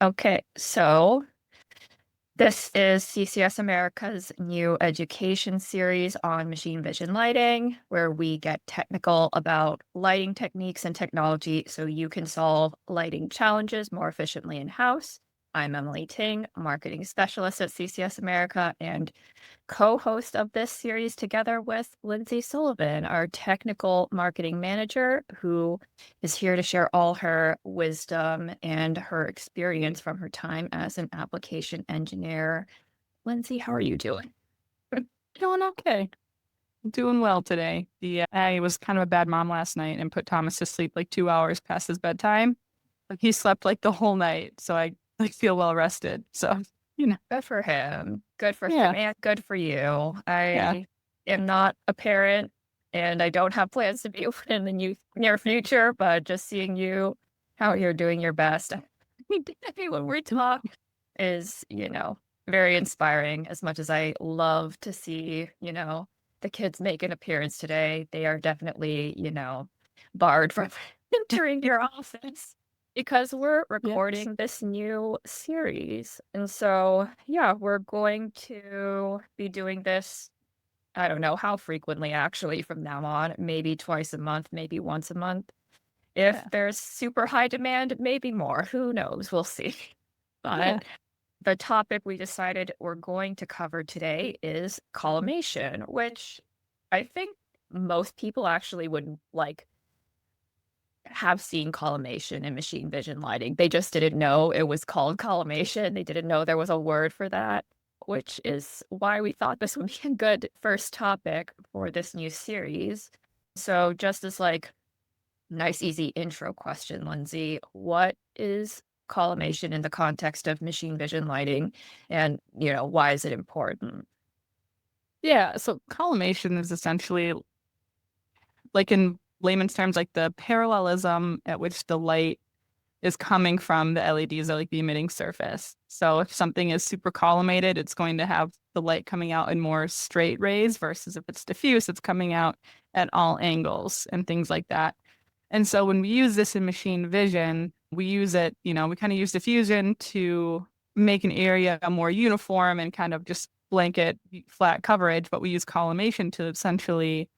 Okay, so this is CCS America's new education series on machine vision lighting, where we get technical about lighting techniques and technology so you can solve lighting challenges more efficiently in-house. I'm Emily Ting, marketing specialist at CCS America and co-host of this series together with Lindsay Sullivan, our technical marketing manager, who is here to share all her wisdom and her experience from her time as an application engineer. Lindsay, how are you doing? Doing okay. Doing well today. I was kind of a bad mom last night and put Thomas to sleep like 2 hours past his bedtime. Like he slept like the whole night, so I like feel well rested. So, you know, Good for him. Good for him yeah, and good for you. yeah, I am not a parent and I don't have plans to be in the near future, but just seeing you out here doing your best when we talk is, very inspiring. As much as I love to see, the kids make an appearance today, they are definitely, barred from entering your office because we're yes, recording this new series. And so, yeah, we're going to be doing this. I don't know how frequently actually from now on, maybe twice a month, maybe once a month. If yeah, there's super high demand, maybe more. Who knows? We'll see. yeah. But the topic we decided we're going to cover today is collimation, which I think most people actually would have seen collimation in machine vision lighting. They just didn't know it was called collimation. They didn't know there was a word for that, which is why we thought this would be a good first topic for this new series. So just as nice, easy intro question, Lindsay, what is collimation in the context of machine vision lighting and, why is it important? Yeah. So collimation is essentially like in layman's terms, like the parallelism at which the light is coming from the LEDs or like the emitting surface. So if something is super collimated, it's going to have the light coming out in more straight rays versus if it's diffuse, it's coming out at all angles and things like that. And so when we use this in machine vision, we use it, we kind of use diffusion to make an area more uniform and kind of just blanket flat coverage, but we use collimation to essentially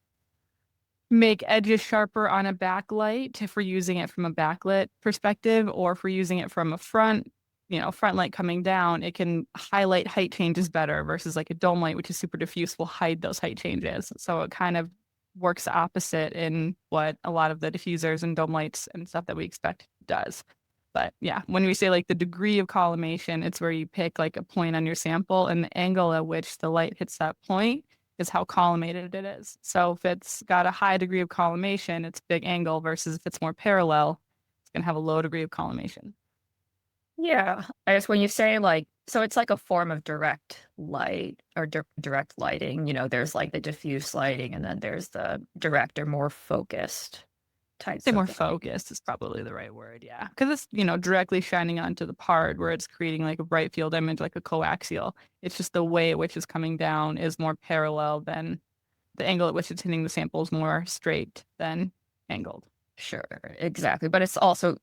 make edges sharper on a backlight if we're using it from a backlit perspective, or if we're using it from a front light coming down, it can highlight height changes better versus like a dome light, which is super diffuse, will hide those height changes. So it kind of works opposite in what a lot of the diffusers and dome lights and stuff that we expect does. But yeah, when we say like the degree of collimation, it's where you pick like a point on your sample and the angle at which the light hits that point is how collimated it is. So if it's got a high degree of collimation, it's big angle versus if it's more parallel, it's going to have a low degree of collimation. Yeah, I guess when you say so it's like a form of direct light or direct lighting, there's like the diffuse lighting and then there's the direct or more focused Say types more of light. focused is probably the right word. Yeah. Because it's, directly shining onto the part where it's creating like a bright field image, like a coaxial. It's just the way at which it's coming down is more parallel than the angle at which it's hitting the sample is more straight than angled. Sure, exactly. But it's also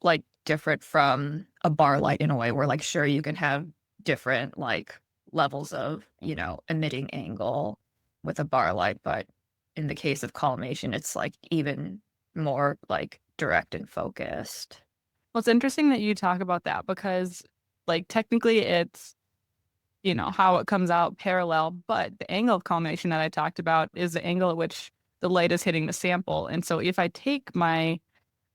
different from a bar light in a way where sure you can have different levels of, emitting angle with a bar light, but in the case of collimation, it's even more direct and focused. Well, it's interesting that you talk about that because, like, technically it's, how it comes out parallel, but the angle of collimation that I talked about is the angle at which the light is hitting the sample. And so if I take my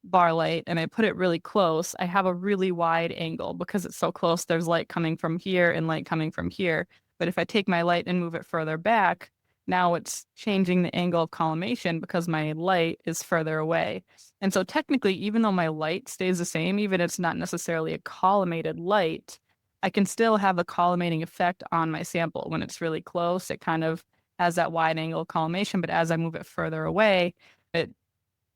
bar light and I put it really close, I have a really wide angle because it's so close. There's light coming from here and light coming from here. But if I take my light and move it further back, now it's changing the angle of collimation because my light is further away. And so technically, even though my light stays the same, even if it's not necessarily a collimated light, I can still have a collimating effect on my sample. When it's really close, it kind of has that wide angle collimation, but as I move it further away, it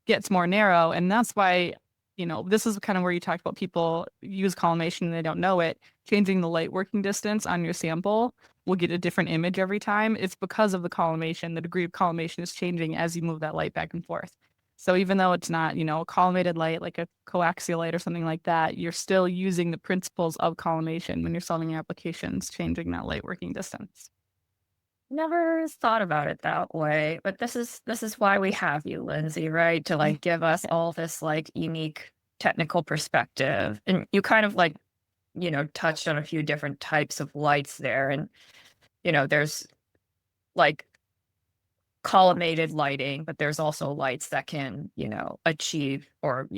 gets more narrow. And that's why, this is kind of where you talked about people use collimation and they don't know it. Changing the light working distance on your sample will get a different image every time. It's because of the collimation. The degree of collimation is changing as you move that light back and forth. So even though it's not, a collimated light, like a coaxial light or something like that, you're still using the principles of collimation when you're solving your applications, changing that light working distance. Never thought about it that way, but this is why we have you, Lindsay, right? To like give us all this like unique technical perspective. And you kind of like, touched on a few different types of lights there. And, there's like collimated lighting, but there's also lights that can, achieve or,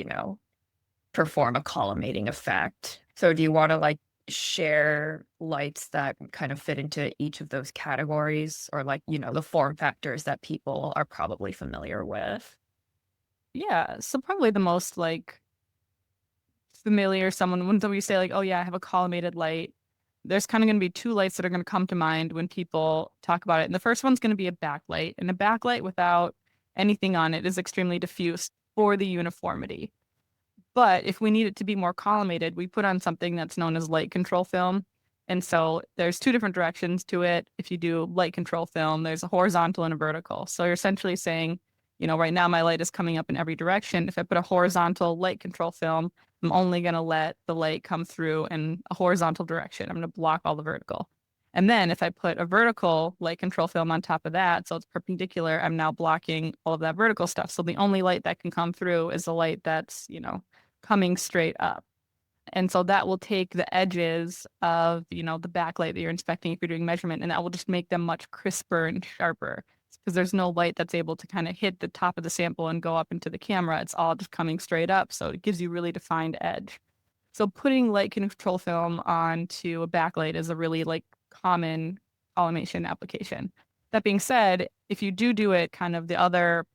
perform a collimating effect. So do you want to like share lights that kind of fit into each of those categories, or like, the form factors that people are probably familiar with? Yeah, so probably the most like familiar someone when we say like, oh yeah, I have a collimated light. There's kind of going to be two lights that are going to come to mind when people talk about it. And the first one's going to be a backlight. And a backlight without anything on it is extremely diffuse for the uniformity. But if we need it to be more collimated, we put on something that's known as light control film. And so there's two different directions to it. If you do light control film, there's a horizontal and a vertical. So you're essentially saying, right now my light is coming up in every direction. If I put a horizontal light control film, I'm only going to let the light come through in a horizontal direction. I'm going to block all the vertical. And then if I put a vertical light control film on top of that, so it's perpendicular, I'm now blocking all of that vertical stuff. So the only light that can come through is the light that's, coming straight up. And so that will take the edges of, the backlight that you're inspecting if you're doing measurement, and that will just make them much crisper and sharper because there's no light that's able to kind of hit the top of the sample and go up into the camera. It's all just coming straight up. So it gives you really defined edge. So putting light control film onto a backlight is a really like common collimation application. That being said, if you do it, kind of the other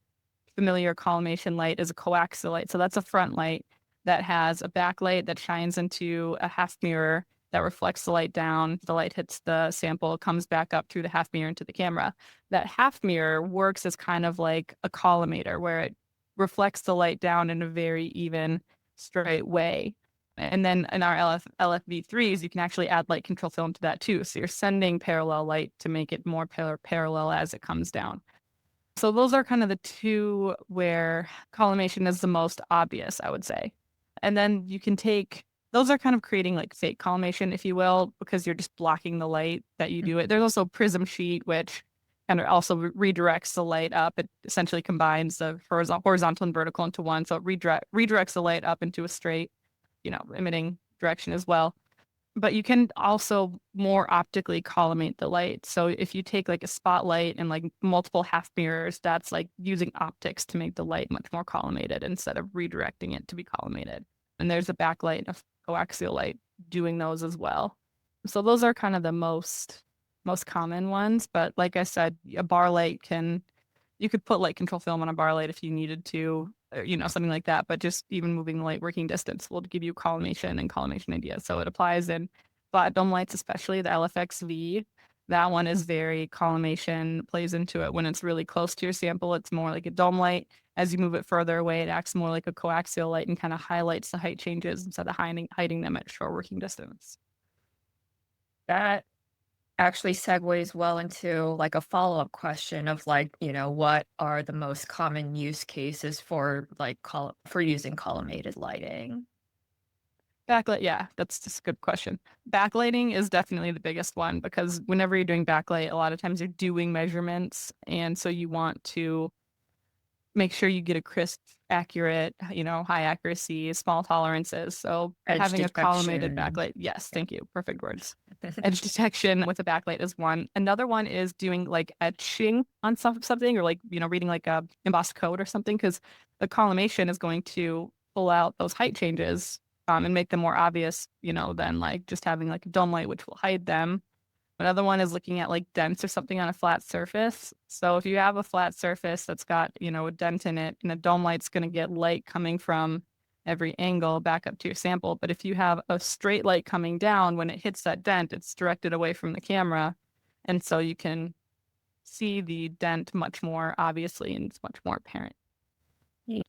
familiar collimation light is a coaxial light. So that's a front light that has a backlight that shines into a half mirror that reflects the light down. The light hits the sample, comes back up through the half mirror into the camera. That half mirror works as kind of like a collimator where it reflects the light down in a very even, straight way. And then in our LFV3s, you can actually add light control film to that too. So you're sending parallel light to make it more parallel as it comes down. So those are kind of the two where collimation is the most obvious, I would say. And then you can take those are kind of creating like fake collimation, if you will, because you're just blocking the light that you do it. There's also prism sheet, which kind of also redirects the light up. It essentially combines the horizontal and vertical into one. So it redirects the light up into a straight, emitting direction as well. But you can also more optically collimate the light. So if you take like a spotlight and like multiple half mirrors, that's like using optics to make the light much more collimated instead of redirecting it to be collimated. And there's a backlight, a coaxial light doing those as well. So those are kind of the most common ones. But like I said, a bar light you could put light control film on a bar light if you needed to, or, something like that. But just even moving the light working distance will give you collimation and collimation ideas. So it applies in flat dome lights, especially the LFXV. That one is very collimation plays into it. When it's really close to your sample, it's more like a dome light. As you move it further away, it acts more like a coaxial light and kind of highlights the height changes instead of hiding them at short working distance. That actually segues well into like a follow-up question of like, what are the most common use cases for like for using collimated lighting? Backlight, yeah, that's just a good question. Backlighting is definitely the biggest one because whenever you're doing backlight, a lot of times you're doing measurements. And so you want to make sure you get a crisp, accurate, high accuracy, small tolerances. So Edge having a collimated detection. backlight, yes, thank you. Perfect words. Edge detection with a backlight is one. Another one is doing like etching on something or like, reading like a embossed code or something because the collimation is going to pull out those height changes and make them more obvious, than like just having like a dome light, which will hide them. Another one is looking at like dents or something on a flat surface. So if you have a flat surface that's got, a dent in it, and a dome light's going to get light coming from every angle back up to your sample. But if you have a straight light coming down, when it hits that dent, it's directed away from the camera. And so you can see the dent much more obviously and it's much more apparent.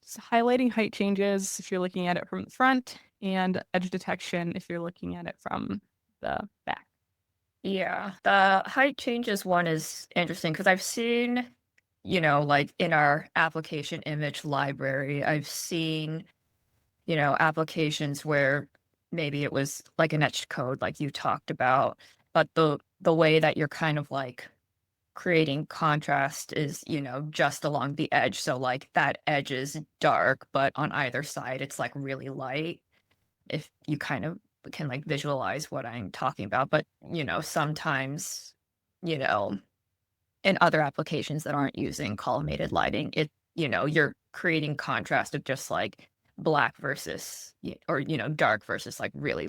So highlighting height changes if you're looking at it from the front, and edge detection if you're looking at it from the back. Yeah, the height changes one is interesting because I've seen like in our application image library, I've seen, applications where maybe it was like an etched code like you talked about, but the way that you're kind of like creating contrast is, just along the edge. So like that edge is dark, but on either side it's like really light. If you kind of can like visualize what I'm talking about. But, sometimes, you know, in other applications that aren't using collimated lighting, you're creating contrast of just like black versus or dark versus like really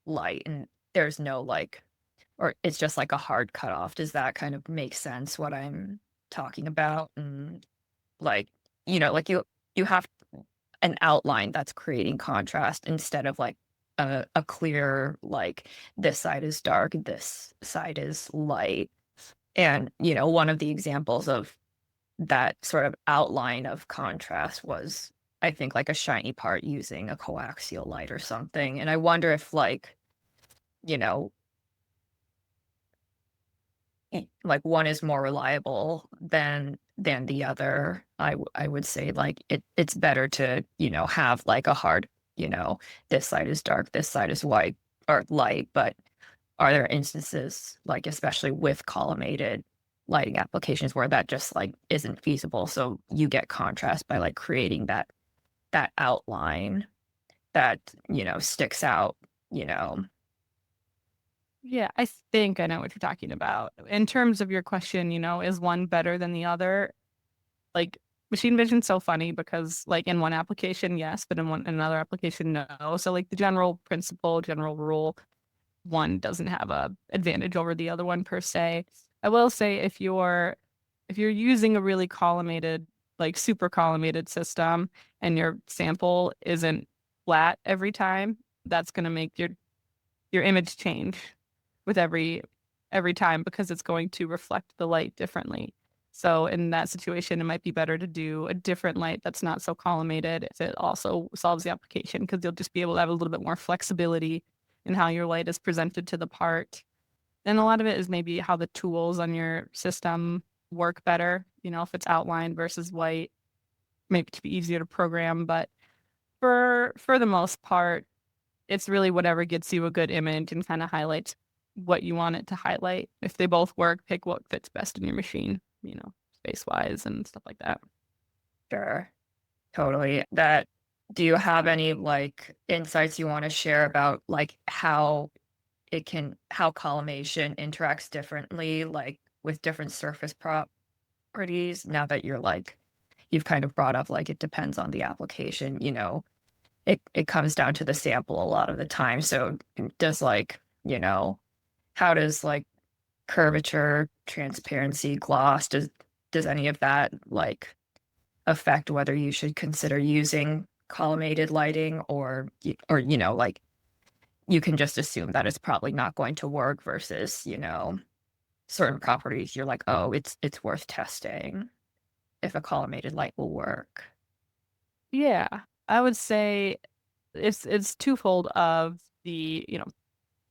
light, and there's no like, or it's just like a hard cutoff. Does that kind of make sense what I'm talking about? And like, like you have an outline that's creating contrast instead of like a clear like this side is dark, this side is light. And one of the examples of that sort of outline of contrast was, I think, like a shiny part using a coaxial light or something. And I wonder if like, you know like one is more reliable than the other. I would say like it's better to, have like a hard, this side is dark, this side is white or light. But are there instances, like especially with collimated lighting applications, where that just like isn't feasible? So you get contrast by like creating that outline that, sticks out, you know. Yeah, I think I know what you're talking about. In terms of your question, is one better than the other? Like machine vision's so funny because like in one application, yes, but in another application, no. So like the general principle, general rule, one doesn't have a advantage over the other one per se. I will say if you're using a really collimated, like super collimated system and your sample isn't flat every time, that's going to make your image change with every time because it's going to reflect the light differently. So in that situation, it might be better to do a different light that's not so collimated if it also solves the application, because you'll just be able to have a little bit more flexibility in how your light is presented to the part. And a lot of it is maybe how the tools on your system work better, if it's outlined versus white, maybe to be easier to program. But for the most part, it's really whatever gets you a good image and kind of highlights what you want it to highlight. If they both work, pick what fits best in your machine, space wise and stuff like that. Sure. Totally. Do you have any like insights you want to share about like how collimation interacts differently, like with different surface properties, now that you've kind of brought up like it depends on the application, it comes down to the sample a lot of the time. So does like, how does like curvature, transparency, gloss, does any of that like affect whether you should consider using collimated lighting, or like you can just assume that it's probably not going to work versus, certain properties you're like, oh, it's worth testing if a collimated light will work. Yeah, I would say it's twofold of the,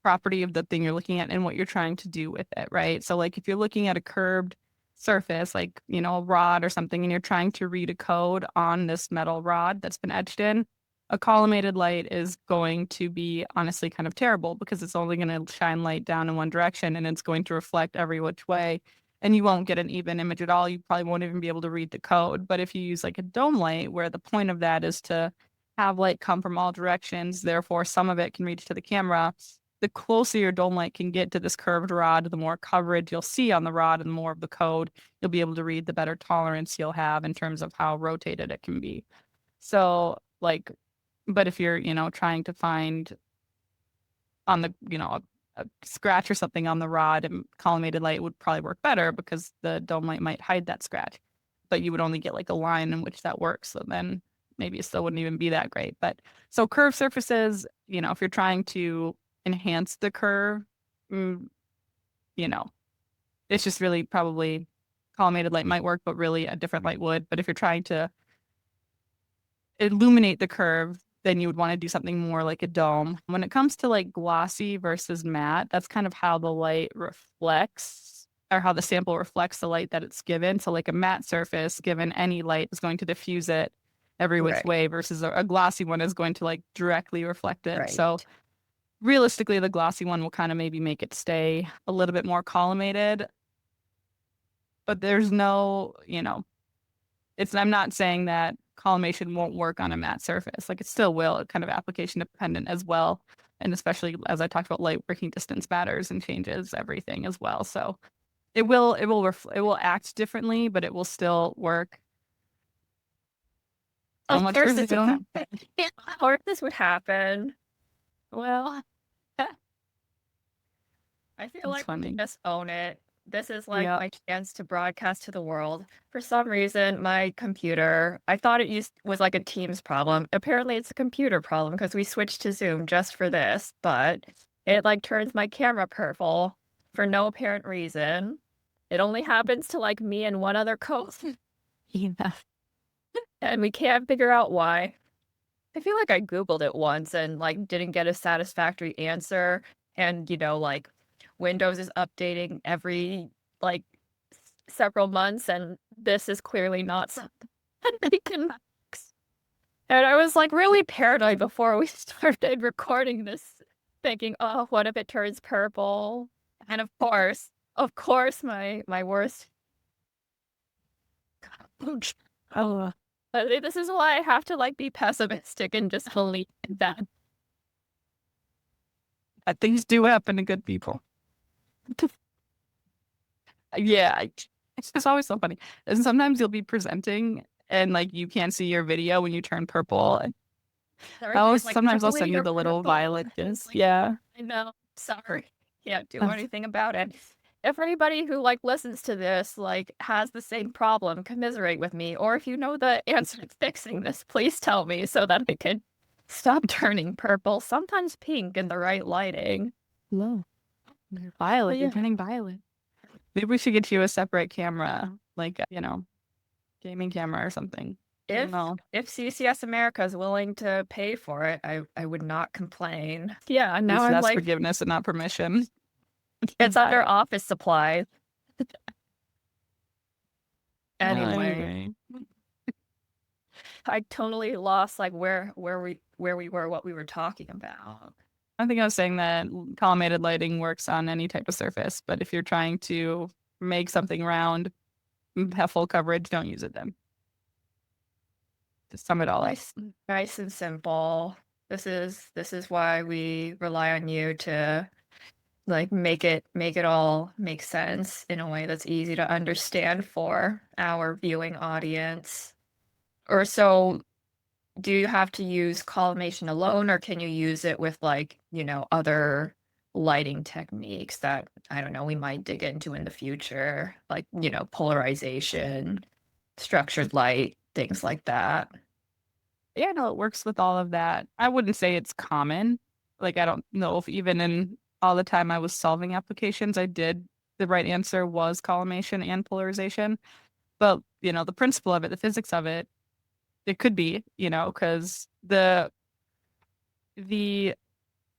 property of the thing you're looking at and what you're trying to do with it, right? So like if you're looking at a curved surface, like, a rod or something, and you're trying to read a code on this metal rod that's been etched in, a collimated light is going to be honestly kind of terrible because it's only going to shine light down in one direction and it's going to reflect every which way. And you won't get an even image at all. You probably won't even be able to read the code. But if you use like a dome light, where the point of that is to have light come from all directions, therefore some of it can reach to the camera, the closer your dome light can get to this curved rod, the more coverage you'll see on the rod and the more of the code you'll be able to read, the better tolerance you'll have in terms of how rotated it can be. So like, but if you're, trying to find on the, a scratch or something on the rod, and collimated light would probably work better because the dome light might hide that scratch, but you would only get like a line in which that works. So then maybe it still wouldn't even be that great. But so curved surfaces, if you're trying to enhance the curve, mm, you know, it's just really probably collimated light might work, but really a different light would. But if you're trying to illuminate the curve, then you would want to do something more like a dome. When it comes to like glossy versus matte, that's kind of how the light reflects or how the sample reflects the light that it's given. So like a matte surface given any light is going to diffuse it every which Right. way versus a glossy one is going to like directly reflect it. Right. So realistically, the glossy one will kind of maybe make it stay a little bit more collimated. But there's no, I'm not saying that collimation won't work on a matte surface. Like it still will, it's kind of application dependent as well. And especially as I talked about, light working distance matters and changes everything as well. So it will act differently, but it will still work. How Of much course further this you would don't happen. Of course this would happen. Well, I feel it's like we funny. just own it. This is like Yeah. my chance to broadcast to the world. For some reason, my computer, I thought it was like a Teams problem. Apparently, it's a computer problem because we switched to Zoom just for this, but it like turns my camera purple for no apparent reason. It only happens to like me and one other co-host, Yeah. and we can't figure out why. I feel like I Googled it once and like didn't get a satisfactory answer. And like Windows is updating every like several months, and this is clearly not something that they can fix. And I was like really paranoid before we started recording this, thinking, oh, what if it turns purple? And of course, my worst. Oh, This is why I have to like be pessimistic and just believe that. things do happen to good people. Yeah, it's just always so funny. And sometimes you'll be presenting and like you can't see your video when you turn purple. Everybody's like, Sometimes I'll Emily, send you you're the little purple. violet It's disc. like, Yeah. I know. Sorry. Can't do That's- anything about it. If anybody who like listens to this like has the same problem, commiserate with me. Or if you know the answer to fixing this, please tell me so that I can stop turning purple. Sometimes pink in the right lighting. Hello. You're violet. You're Yeah. turning violet. Maybe we should get you a separate camera, like, gaming camera or something. I don't If know. if CCS America is willing to pay for it, I would not complain. Yeah, At now least I'm that's like, forgiveness and not permission. it's under office supplies. Anyway, Anyway. I totally lost like where we were, what we were talking about. I think I was saying that collimated lighting works on any type of surface, but if you're trying to make something round, have full coverage, don't use it then. To sum it all up. Nice and simple. This is why we rely on you to like make it all make sense in a way that's easy to understand for our viewing audience. Or so, do you have to use collimation alone, or can you use it with like, other lighting techniques that, I don't know, we might dig into in the future, like, polarization, structured light, things like that. Yeah, no, it works with all of that. I wouldn't say it's common. Like, I don't know if even in all the time I was solving applications, the right answer was collimation and polarization. But, the principle of it, the physics of it, it could be, because the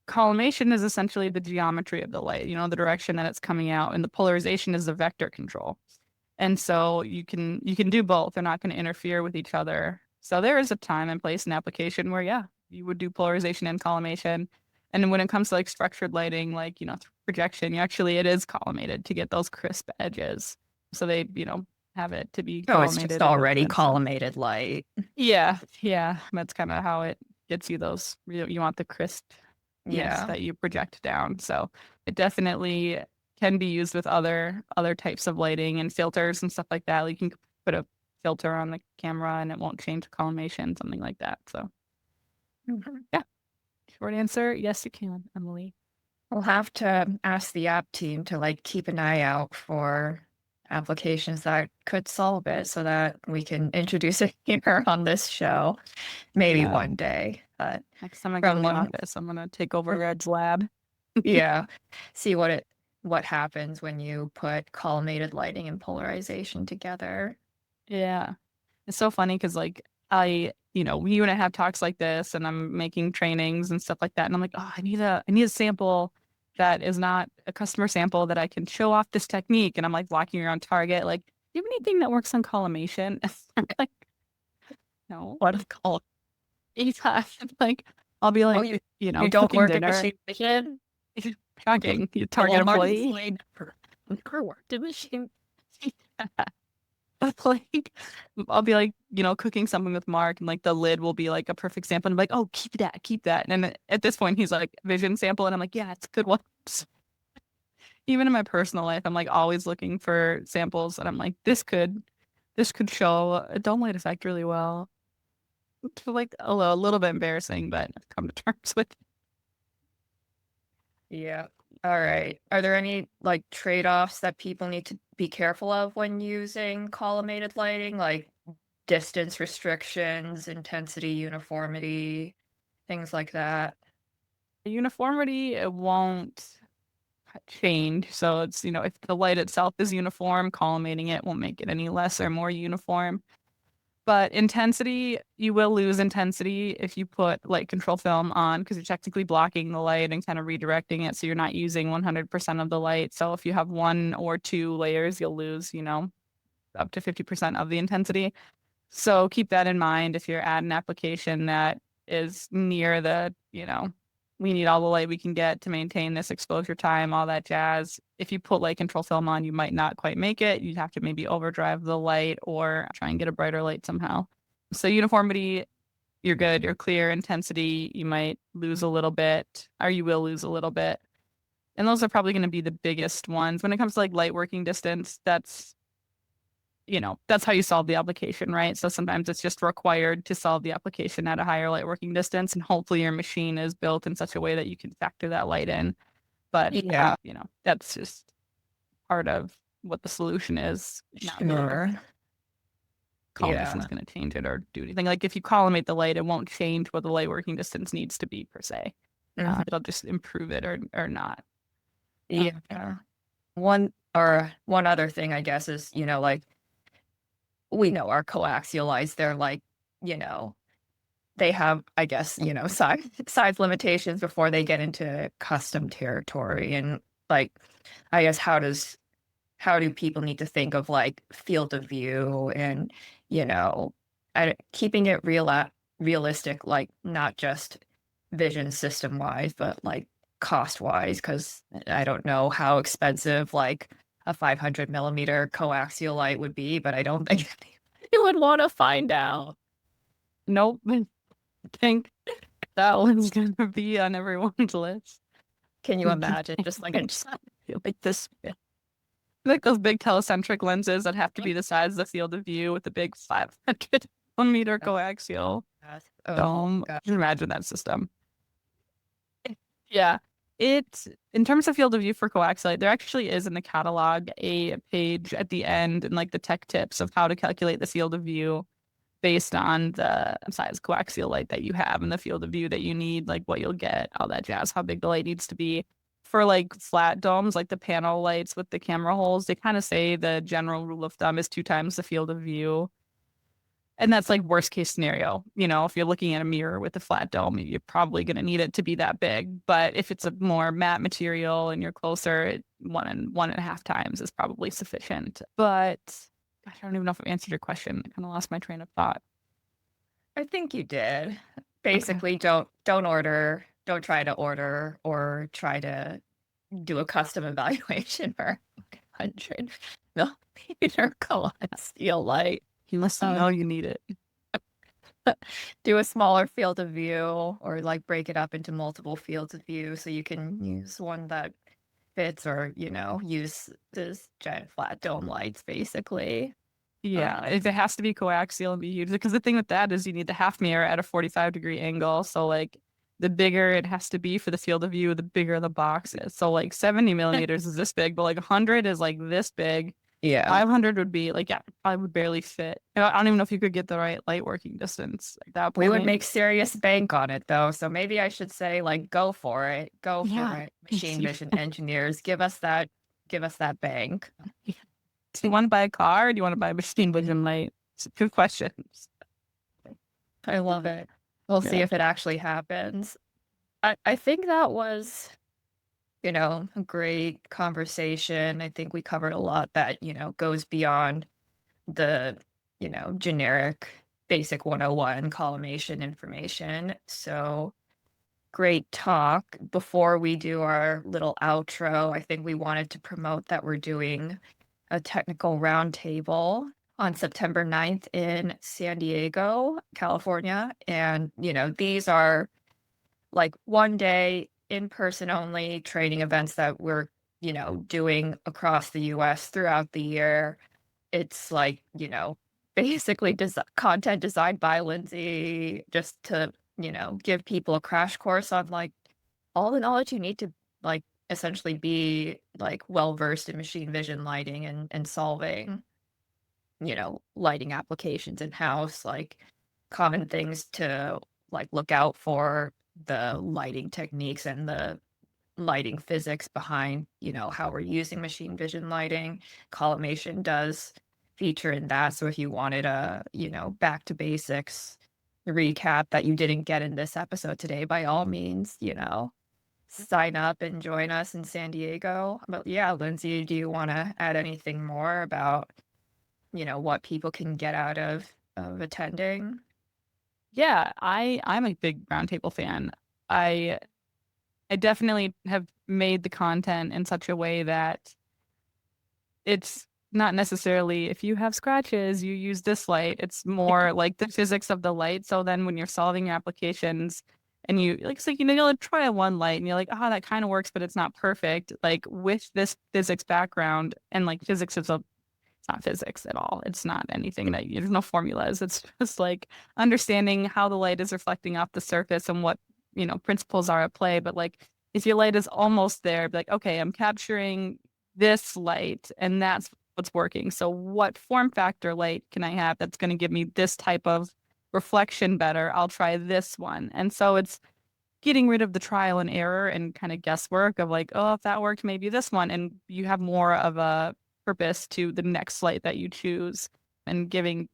collimation is essentially the geometry of the light, the direction that it's coming out, and the polarization is the vector control. And so you can do both. They're not going to interfere with each other. So there is a time and place and application where, yeah, you would do polarization and collimation. And when it comes to like structured lighting, like, projection, it is collimated to get those crisp edges. So they, have it to be Oh, it's just collimated in already that sense. collimated light. Yeah, yeah. That's kind of how it gets you those. You want the crispness Yeah. that you project down. So it definitely can be used with other types of lighting and filters and stuff like that. Like you can put a filter on the camera and it won't change collimation, something like that. So yeah, short answer, yes, you can, Emily. We'll have to ask the app team to like keep an eye out for applications that could solve it so that we can introduce it here on this show. Maybe Yeah. one day. But Next time I go from to the one, office, I'm gonna take over Red's lab. yeah, see what happens when you put collimated lighting and polarization together. Yeah. It's so funny because like you and I have talks like this and I'm making trainings and stuff like that. And I'm like, oh, I need a sample that is not a customer sample that I can show off this technique. And I'm like walking around Target, like, do you have anything that works on Collimation? Like, no. What is called? Yeah. Like, I'll be Oh, like, you don't cooking work at dinner. machine vision? Shocking. You The Target Walmart employee. employee never worked at machine. Like, I'll be like, cooking something with Mark, and like the lid will be like a perfect sample. And I'm like, oh, keep that, keep that. And then at this point, he's like, vision sample. And I'm like, yeah, it's a good one. Even in my personal life, I'm like always looking for samples. And I'm like, this could show a dome light effect really well. It's like a little bit embarrassing, but I've come to terms with it. Yeah. All right. Are there any like trade-offs that people need to be careful of when using collimated lighting, like distance restrictions, intensity, uniformity, things like that? Uniformity, it won't change. So it's, if the light itself is uniform, collimating it won't make it any less or more uniform. But intensity, you will lose intensity if you put light control film on because you're technically blocking the light and kind of redirecting it. So you're not using 100% of the light. So if you have 1 or 2 layers, you'll lose, up to 50% of the intensity. So keep that in mind if you're at an application that is near we need all the light we can get to maintain this exposure time, all that jazz. If you put light control film on, you might not quite make it. You'd have to maybe overdrive the light or try and get a brighter light somehow. So uniformity, you're good, you're clear. Intensity, you might lose a little bit, or you will lose a little bit. And those are probably going to be the biggest ones. When it comes to like light working distance, that's how you solve the application, right? So sometimes it's just required to solve the application at a higher light working distance. And hopefully your machine is built in such a way that you can factor that light in. But, Yeah. that's just part of what the solution is. Sure. Collimation is going to change it or do anything. Like if you collimate the light, it won't change what the light working distance needs to be per se. It'll just improve it or not. Yeah. One other thing, I guess, is, like we know our coaxial lights, they're like, they have, I guess, size limitations before they get into custom territory. And like, I guess, how do people need to think of like field of view and, keeping it realistic, like not just vision system wise, but like cost wise, because I don't know how expensive like a 500 millimeter coaxial light would be, but I don't think you would want to find out. Nope. I think that one's going to be on everyone's list. Can you imagine just like this? Like those big telecentric lenses that have to be the size of the field of view with the big 500 millimeter coaxial dome. Can you imagine that system? Yeah. In terms of field of view for coaxial, there actually is in the catalog a page at the end and like the tech tips of how to calculate the field of view based on the size coaxial light that you have and the field of view that you need, like what you'll get, all that jazz, how big the light needs to be. For like flat domes, like the panel lights with the camera holes, they kind of say the general rule of thumb is 2 times the field of view. And that's like worst case scenario. If you're looking at a mirror with a flat dome, you're probably going to need it to be that big. But if it's a more matte material and you're closer, 1.5 times is probably sufficient. But gosh, I don't even know if I've answered your question. I kind of lost my train of thought. I think you did. Basically, don't try to order or try to do a custom evaluation for 100 millimeter coaxial light. Unless you know you need it. Do a smaller field of view or like break it up into multiple fields of view so you can use one that fits or, use this giant flat dome lights basically. Yeah, if it has to be coaxial and be huge, because the thing with that is you need the half mirror at a 45-degree angle. So like the bigger it has to be for the field of view, the bigger the box is. So like 70 millimeters is this big, but like 100 is like this big. Yeah. 500 would be like, probably would barely fit. I don't even know if you could get the right light working distance at that point. We would make serious bank on it though. So maybe I should say like, go for it. Go for it. Machine vision engineers, give us that bank. Do you want to buy a car or do you want to buy a machine vision light? It's 2 questions. I love it. We'll see if it actually happens. I think that was a great conversation. I think we covered a lot that, goes beyond the, generic basic 101 collimation information. So great talk. Before we do our little outro, I think we wanted to promote that we're doing a technical roundtable on September 9th in San Diego, California. And, these are like one day in person only training events that we're, doing across the US throughout the year. It's like, basically content designed by Lindsay just to, give people a crash course on like all the knowledge you need to like essentially be like well versed in machine vision lighting and solving, lighting applications in house, like common things to like look out for, the lighting techniques and the lighting physics behind, how we're using machine vision lighting. Collimation does feature in that. So if you wanted a, back to basics recap that you didn't get in this episode today, by all means, sign up and join us in San Diego. But yeah, Lindsay, do you want to add anything more about, what people can get out of attending? Yeah, I'm a big Roundtable fan. I I definitely have made the content in such a way that it's not necessarily if you have scratches, you use this light. It's more like the physics of the light. So then when you're solving your applications and you like, so you'll try one light and you're like, oh, that kind of works, but it's not perfect. Like with this physics background and like physics is it's not physics at all. It's not anything that there's no formulas. It's just like understanding how the light is reflecting off the surface and what, principles are at play. But like if your light is almost there, be like, okay, I'm capturing this light and that's what's working. So what form factor light can I have that's going to give me this type of reflection better? I'll try this one. And so it's getting rid of the trial and error and kind of guesswork of like, oh, if that worked, maybe this one. And you have more of a purpose to the next light that you choose and giving,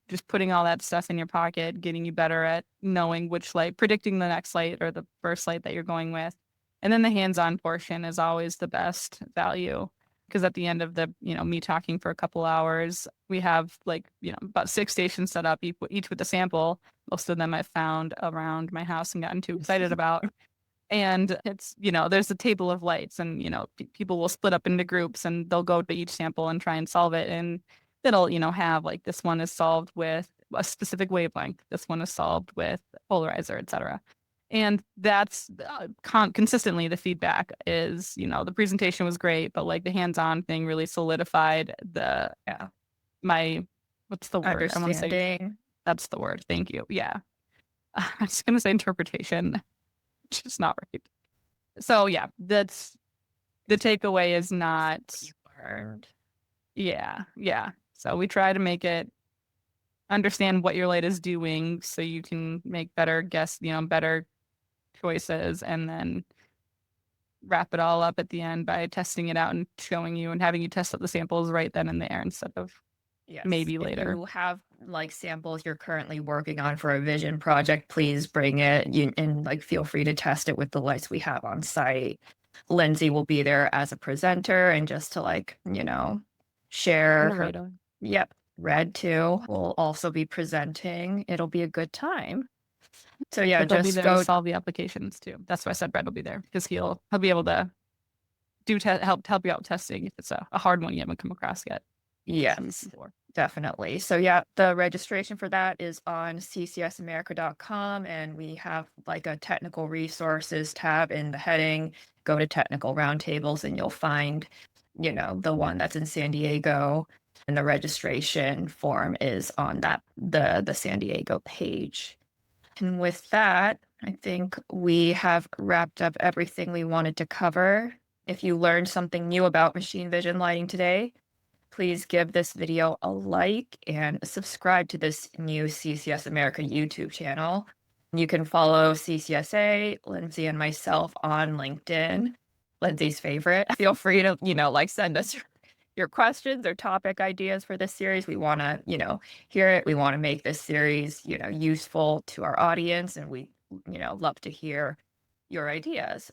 just putting all that stuff in your pocket, getting you better at knowing which light, predicting the next light or the first light that you're going with. And then the hands-on portion is always the best value because at the end of the, me talking for a couple hours, we have like, about 6 stations set up, each with a sample. Most of them I've found around my house and gotten too excited about. And it's, there's a table of lights and, people will split up into groups and they'll go to each sample and try and solve it. And it'll, have like this one is solved with a specific wavelength. This one is solved with polarizer, etc. And that's consistently the feedback is, the presentation was great, but like the hands-on thing really solidified my, what's the word? I want to say that's the word. Thank you. Yeah. I'm just going to say interpretation. Just not right. So yeah, that's the takeaway is not Learned. Yeah. So we try to make it understand what your light is doing so you can make better better choices and then wrap it all up at the end by testing it out and showing you and having you test out the samples right then and there instead of maybe later. If you have like samples you're currently working on for a vision project, please bring it and like feel free to test it with the lights we have on site. Lindsay will be there as a presenter and just to like, share her. Yep. Red too will also be presenting. It'll be a good time. So yeah, but just go solve the applications too. That's why I said Red will be there because he'll be able to help you out testing if it's a hard one you haven't come across yet. Yes, definitely. So yeah, the registration for that is on ccsamerica.com and we have like a technical resources tab in the heading. Go to technical roundtables and you'll find, the one that's in San Diego, and the registration form is on the San Diego page. And with that, I think we have wrapped up everything we wanted to cover. If you learned something new about machine vision lighting today, please give this video a like and subscribe to this new CCS America YouTube channel. You can follow CCSA, Lindsay, and myself on LinkedIn. Lindsay's favorite. Feel free to, send us your questions or topic ideas for this series. We want to, hear it. We want to make this series, useful to our audience, and we, love to hear your ideas.